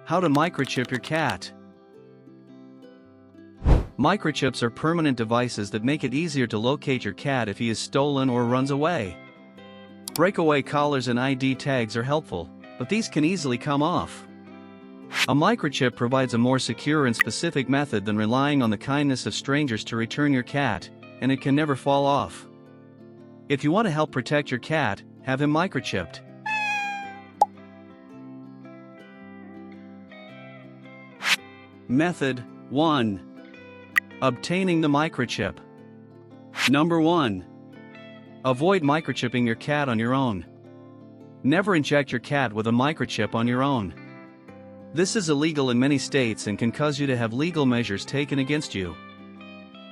How to microchip your cat. Microchips are permanent devices that make it easier to locate your cat if he is stolen or runs away. Breakaway collars and ID tags are helpful, but these can easily come off. A microchip provides a more secure and specific method than relying on the kindness of strangers to return your cat, and it can never fall off. If you want to help protect your cat, have him microchipped. Method 1. Obtaining the microchip. Number 1. Avoid microchipping your cat on your own. Never inject your cat with a microchip on your own. This is illegal in many states and can cause you to have legal measures taken against you.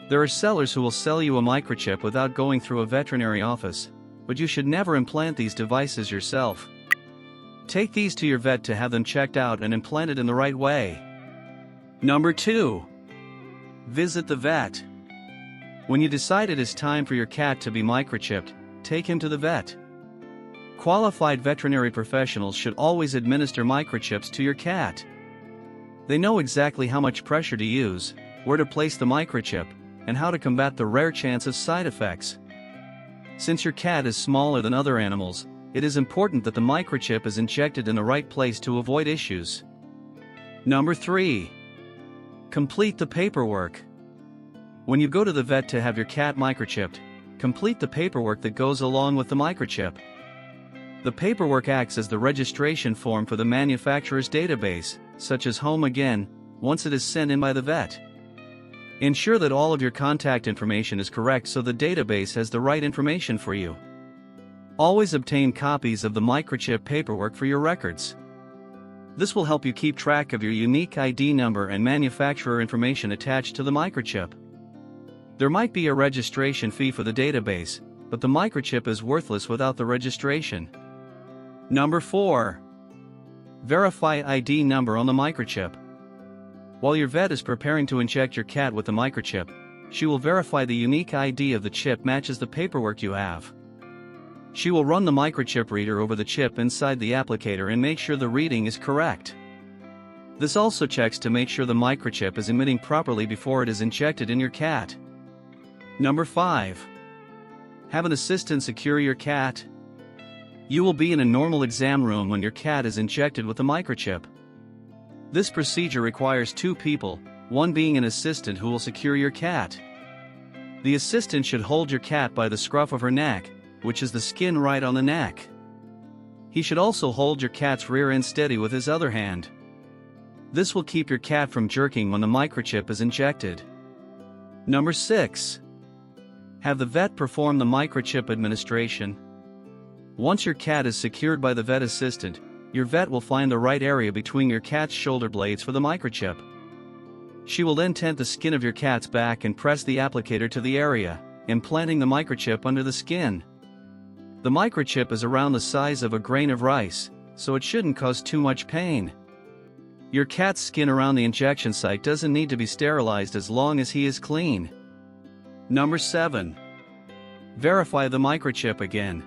There are sellers who will sell you a microchip without going through a veterinary office, but you should never implant these devices yourself. Take these to your vet to have them checked out and implanted in the right way. Number 2. Visit the vet. When you decide it is time for your cat to be microchipped, take him to the vet. Qualified veterinary professionals should always administer microchips to your cat. They know exactly how much pressure to use, where to place the microchip, and how to combat the rare chance of side effects. Since your cat is smaller than other animals, it is important that the microchip is injected in the right place to avoid issues. Number 3. Complete the paperwork. When you go to the vet to have your cat microchipped, complete the paperwork that goes along with the microchip. The paperwork acts as the registration form for the manufacturer's database, such as Home Again, once it is sent in by the vet. Ensure that all of your contact information is correct so the database has the right information for you. Always obtain copies of the microchip paperwork for your records. This will help you keep track of your unique ID number and manufacturer information attached to the microchip. There might be a registration fee for the database, but the microchip is worthless without the registration. Number 4. Verify ID number on the microchip. While your vet is preparing to inject your cat with the microchip, she will verify the unique ID of the chip matches the paperwork you have. She will run the microchip reader over the chip inside the applicator and make sure the reading is correct. This also checks to make sure the microchip is emitting properly before it is injected in your cat. Number 5. Have an assistant secure your cat. You will be in a normal exam room when your cat is injected with a microchip. This procedure requires 2 people, one being an assistant who will secure your cat. The assistant should hold your cat by the scruff of her neck, which is the skin right on the neck. He should also hold your cat's rear end steady with his other hand. This will keep your cat from jerking when the microchip is injected. Number 6. Have the vet perform the microchip administration. Once your cat is secured by the vet assistant, your vet will find the right area between your cat's shoulder blades for the microchip. She will then tent the skin of your cat's back and press the applicator to the area, implanting the microchip under the skin. The microchip is around the size of a grain of rice, so it shouldn't cause too much pain. Your cat's skin around the injection site doesn't need to be sterilized as long as he is clean. Number 7. Verify the microchip again.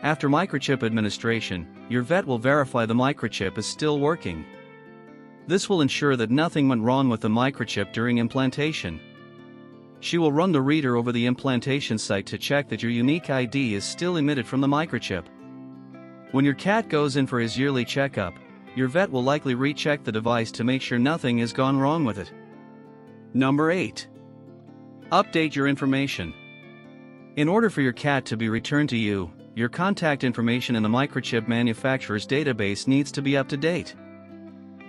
After microchip administration, your vet will verify the microchip is still working. This will ensure that nothing went wrong with the microchip during implantation. She will run the reader over the implantation site to check that your unique ID is still emitted from the microchip. When your cat goes in for his yearly checkup, your vet will likely recheck the device to make sure nothing has gone wrong with it. Number 8. Update your information. In order for your cat to be returned to you, your contact information in the microchip manufacturer's database needs to be up to date.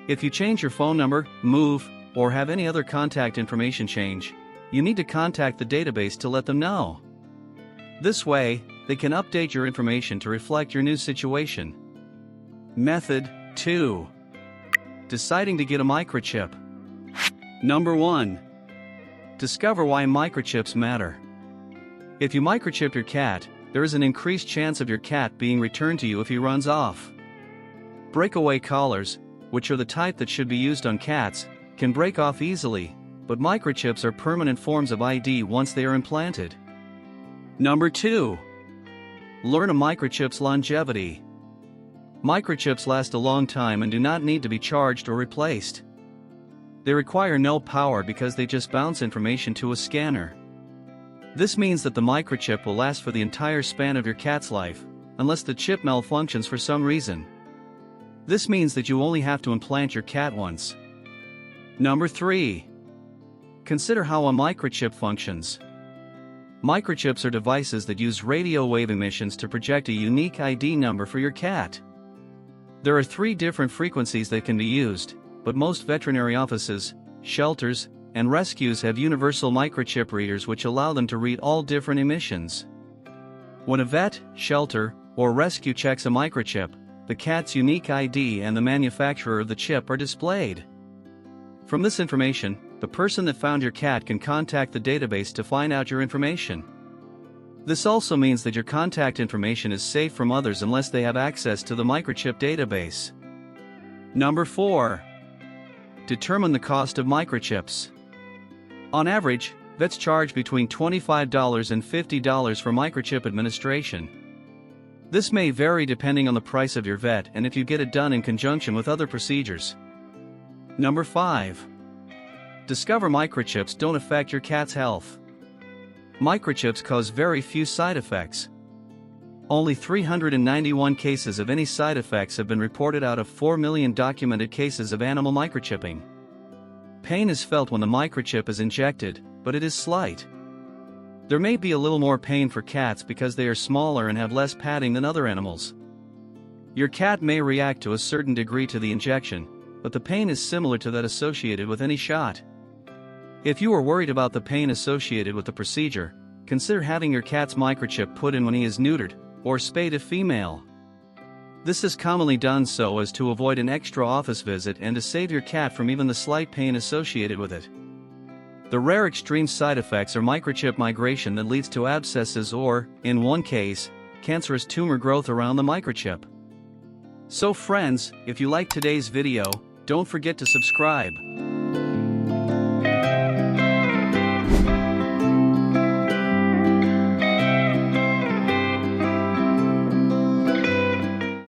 If you change your phone number, move, or have any other contact information change, you need to contact the database to let them know. This way, they can update your information to reflect your new situation. Method 2. Deciding to get a microchip. Number 1. Discover why microchips matter. If you microchip your cat, there is an increased chance of your cat being returned to you if he runs off. Breakaway collars, which are the type that should be used on cats, can break off easily, but microchips are permanent forms of ID once they are implanted. Number 2. Learn a microchip's longevity. Microchips last a long time and do not need to be charged or replaced. They require no power because they just bounce information to a scanner. This means that the microchip will last for the entire span of your cat's life, unless the chip malfunctions for some reason. This means that you only have to implant your cat once. Number 3. Consider how a microchip functions. Microchips are devices that use radio wave emissions to project a unique ID number for your cat. There are 3 different frequencies that can be used, but most veterinary offices, shelters, and rescues have universal microchip readers which allow them to read all different emissions. When a vet, shelter, or rescue checks a microchip, the cat's unique ID and the manufacturer of the chip are displayed. From this information, the person that found your cat can contact the database to find out your information. This also means that your contact information is safe from others unless they have access to the microchip database. Number 4. Determine the cost of microchips. On average, vets charge between $25 and $50 for microchip administration. This may vary depending on the price of your vet and if you get it done in conjunction with other procedures. Number 5. Discover microchips don't affect your cat's health. Microchips cause very few side effects. Only 391 cases of any side effects have been reported out of 4 million documented cases of animal microchipping. Pain is felt when the microchip is injected, but it is slight. There may be a little more pain for cats because they are smaller and have less padding than other animals. Your cat may react to a certain degree to the injection, but the pain is similar to that associated with any shot. If you are worried about the pain associated with the procedure, consider having your cat's microchip put in when he is neutered, or spayed if female. This is commonly done so as to avoid an extra office visit and to save your cat from even the slight pain associated with it. The rare extreme side effects are microchip migration that leads to abscesses or, in one case, cancerous tumor growth around the microchip. So friends, if you liked today's video, don't forget to subscribe.